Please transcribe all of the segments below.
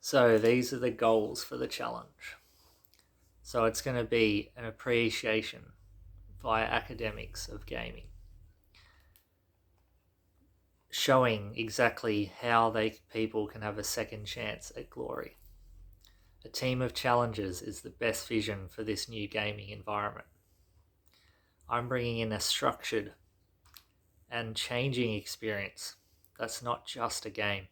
So these are the goals for the challenge. So it's going to be an appreciation via academics of gaming, showing exactly how people can have a second chance at glory. A team of challengers is the best vision for this new gaming environment. I'm bringing in a structured and changing experience that's not just a game.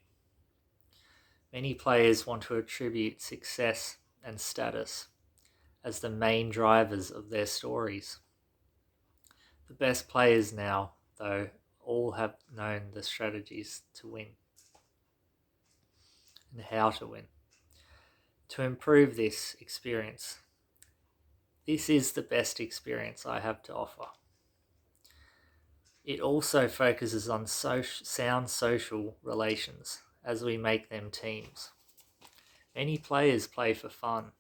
Many players want to attribute success and status as the main drivers of their stories. The best players now, though, all have known the strategies to win and how to win. To improve this experience, this is the best experience I have to offer. It also focuses on sound social relations as we make them teams. Many players play for fun.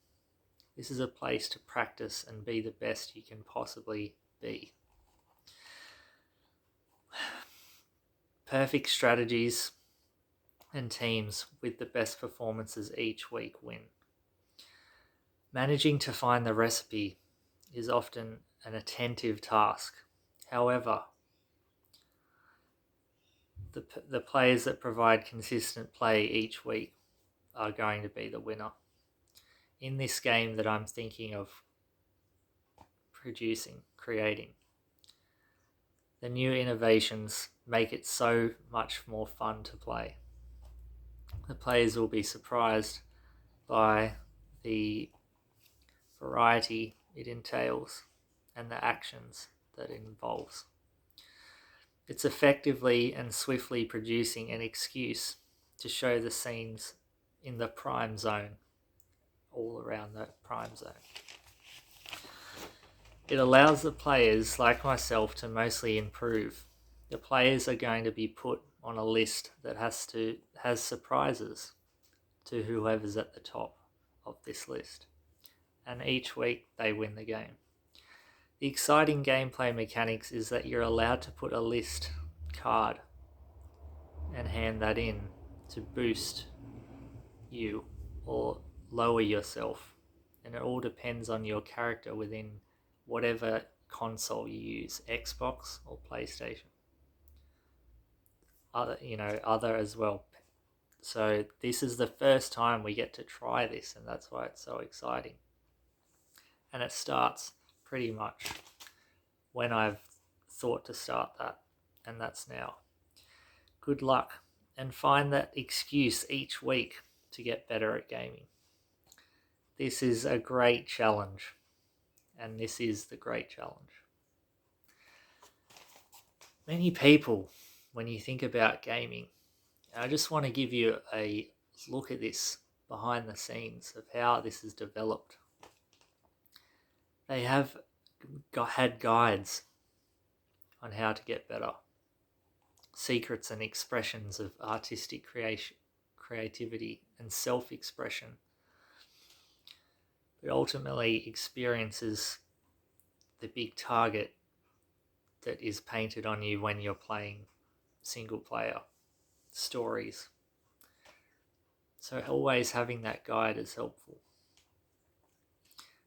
This is a place to practice and be the best you can possibly be. Perfect strategies and teams with the best performances each week win. Managing to find the recipe is often an attentive task. However, the players that provide consistent play each week are going to be the winner. In this game that I'm thinking of creating, the new innovations make it so much more fun to play. The players will be surprised by the variety it entails and the actions that it involves. It's effectively and swiftly producing an excuse to show the scenes in the prime zone, all around the prime zone. It allows the players, like myself, to mostly improve. The players are going to be put on a list that has surprises to whoever's at the top of this list. And each week they win the game. The exciting gameplay mechanics is that you're allowed to put a list card and hand that in to boost you or lower yourself. And it all depends on your character within whatever console you use, Xbox or PlayStation. Other as well. So this is the first time we get to try this, and that's why it's so exciting. And it starts pretty much when I've thought to start that, and that's now. Good luck, and find that excuse each week to get better at gaming. This is a great challenge, and this is the great challenge. Many people, when you think about gaming, I just want to give you a look at this behind the scenes of how this is developed. They have had guides on how to get better, secrets and expressions of artistic creativity and self-expression. But ultimately, experience is the big target that is painted on you when you're playing single player stories. So always having that guide is helpful.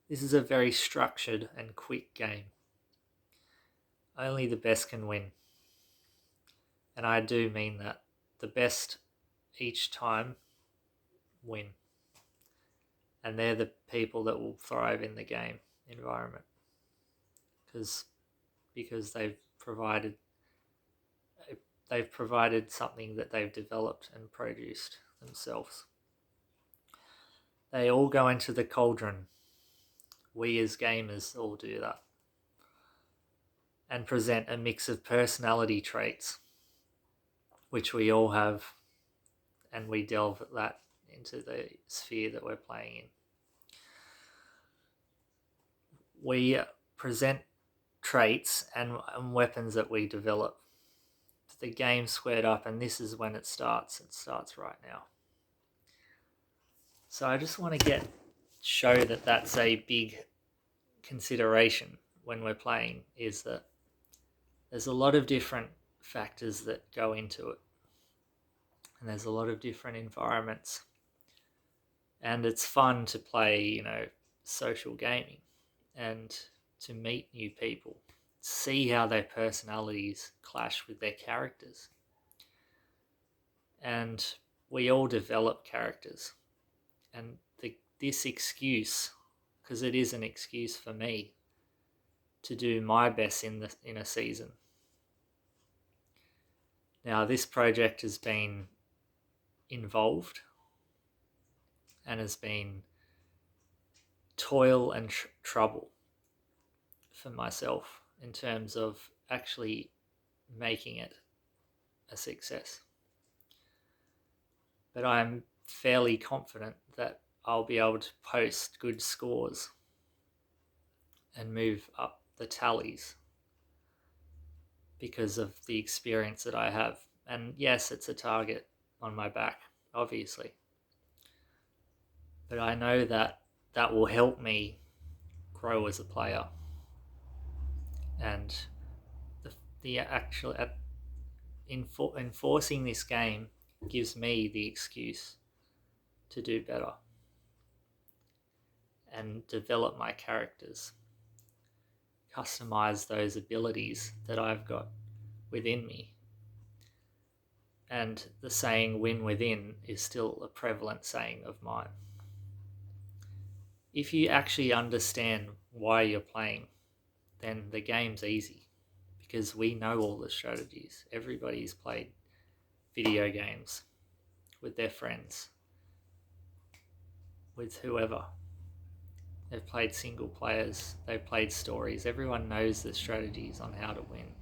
This is a very structured and quick game. Only the best can win. And I do mean that. The best each time win. And they're the people that will thrive in the game environment. Because they've provided something that they've developed and produced themselves. They all go into the cauldron. We as gamers all do that. And present a mix of personality traits, which we all have, and we delve that into the sphere that we're playing in. We present traits and weapons that we develop. The game squared up, and this is when it starts. It starts right now. So I just want to show that that's a big consideration when we're playing, is that there's a lot of different factors that go into it. And there's a lot of different environments And it's fun to play, social gaming and to meet new people, see how their personalities clash with their characters. And we all develop characters. And this excuse, because it is an excuse for me to do my best in a season. Now, this project has been involved and has been toil and trouble for myself in terms of actually making it a success. But I'm fairly confident that I'll be able to post good scores and move up the tallies because of the experience that I have. And yes, it's a target on my back, obviously. But I know that that will help me grow as a player. And the actual enforcing this game gives me the excuse to do better and develop my characters, customize those abilities that I've got within me. And the saying win within is still a prevalent saying of mine. If you actually understand why you're playing, then the game's easy because we know all the strategies. Everybody's played video games with their friends, with whoever. They've played single players, they've played stories. Everyone knows the strategies on how to win.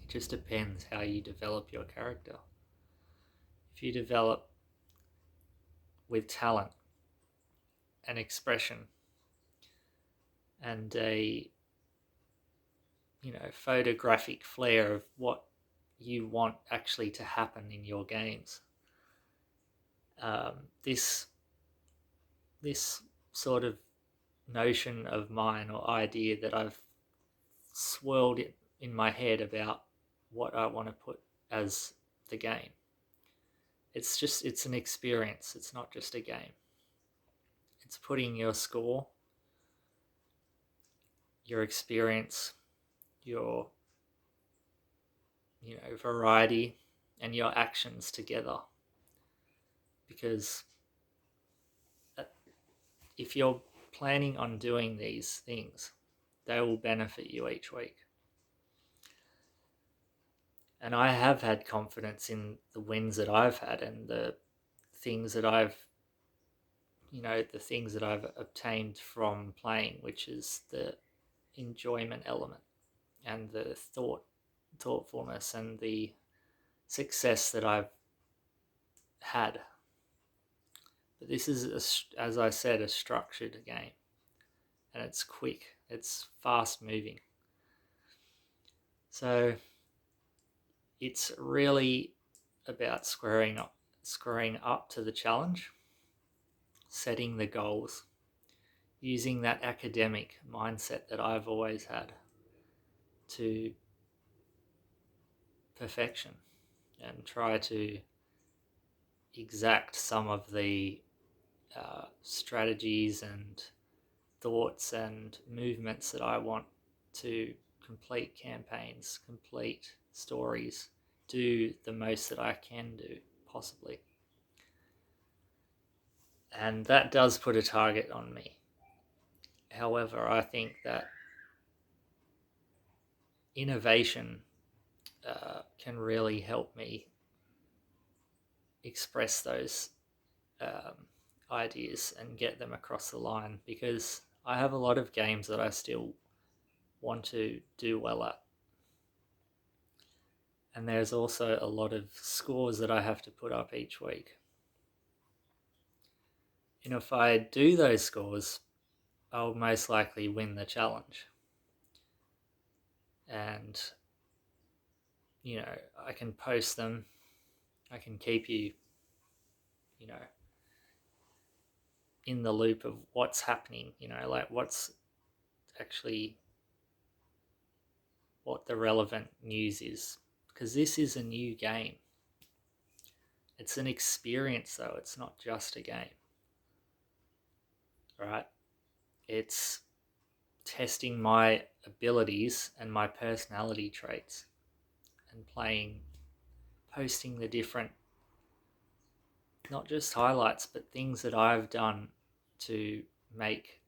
It just depends how you develop your character. If you develop with talent and expression and a photographic flair of what you want actually to happen in your games, this sort of notion of mine or idea that I've swirled it in my head about what I want to put as the game. It's an experience. It's not just a game. It's putting your score, your experience, your variety, and your actions together. Because if you're planning on doing these things, they will benefit you each week. And I have had confidence in the wins that I've had and the things that I've obtained from playing, which is the enjoyment element and the thoughtfulness and the success that I've had. But this is, as I said, a structured game, and it's quick, it's fast moving. So it's really about squaring up to the challenge, setting the goals, using that academic mindset that I've always had to perfection, and try to exact some of the strategies and thoughts and movements that I want to complete campaigns, complete stories, do the most that I can do, possibly. And that does put a target on me. However, I think that innovation can really help me express those ideas and get them across the line, because I have a lot of games that I still want to do well at. And there's also a lot of scores that I have to put up each week. And if I do those scores, I'll most likely win the challenge. And, I can post them. I can keep you, in the loop of what's happening, like what the relevant news is. Because this is a new game. It's an experience, though. It's not just a game. right? It's testing my abilities and my personality traits and posting the different, not just highlights, but things that I've done to make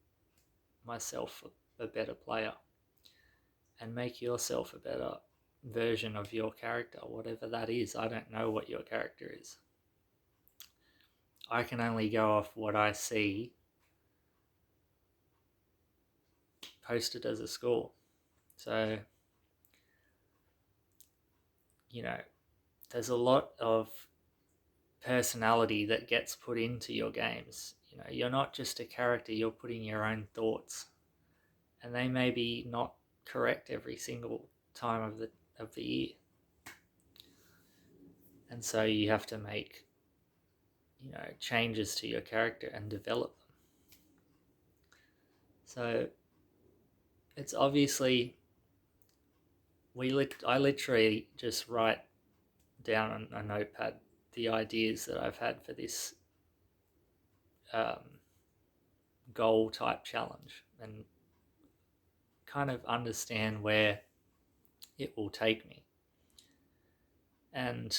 myself a better player and make yourself a better version of your character, whatever that is. I don't know what your character is. I can only go off what I see posted as a score. So, there's a lot of personality that gets put into your games. You're not just a character, you're putting your own thoughts, and they may be not correct every single time of the year. And so you have to make, changes to your character and develop them. So it's obviously, I literally just write down on a notepad the ideas that I've had for this goal type challenge and kind of understand where it will take me. And,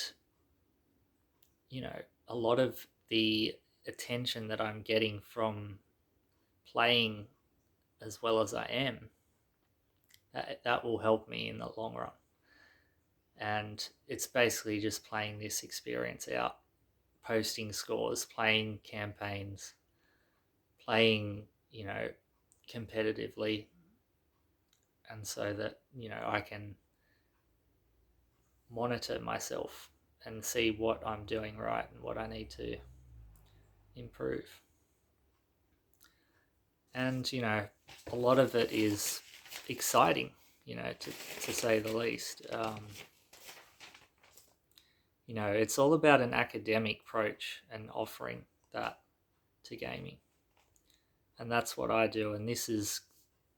a lot of the attention that I'm getting from playing as well as I am, that will help me in the long run. And it's basically just playing this experience out, posting scores, playing campaigns, playing, competitively, and so that, I can monitor myself and see what I'm doing right and what I need to improve. And, a lot of it is exciting, to say the least. It's all about an academic approach and offering that to gaming. And that's what I do. And this is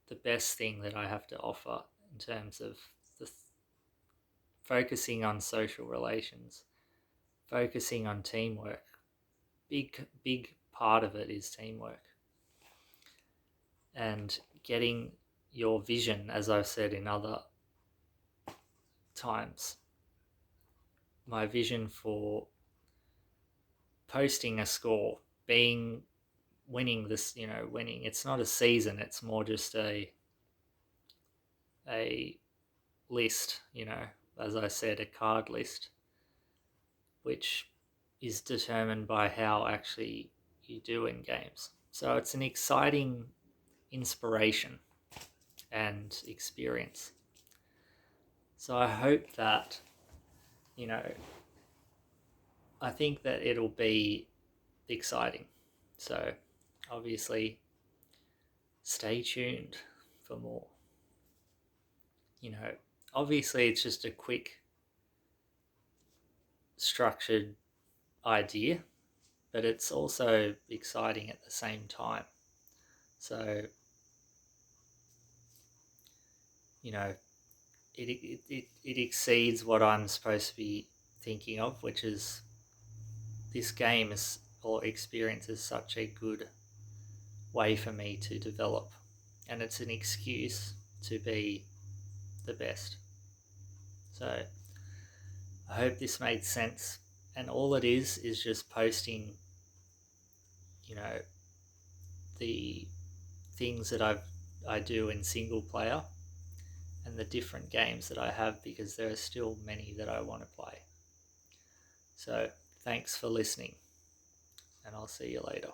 the best thing that I have to offer in terms of focusing on social relations, focusing on teamwork. Big part of it is teamwork. And getting your vision, as I've said in other times, my vision for posting a score, winning this, winning. It's not a season, it's more just a list, as I said, a card list, which is determined by how actually you do in games. So it's an exciting inspiration and experience. So I hope that, I think that it'll be exciting. So obviously stay tuned for more. Obviously it's just a quick, structured idea, but it's also exciting at the same time. So, it exceeds what I'm supposed to be thinking of, which is this game or experience is such a good way for me to develop, and it's an excuse to be the best. So I hope this made sense. And all it is just posting, the things that I do in single player and the different games that I have, because there are still many that I want to play. So thanks for listening, and I'll see you later.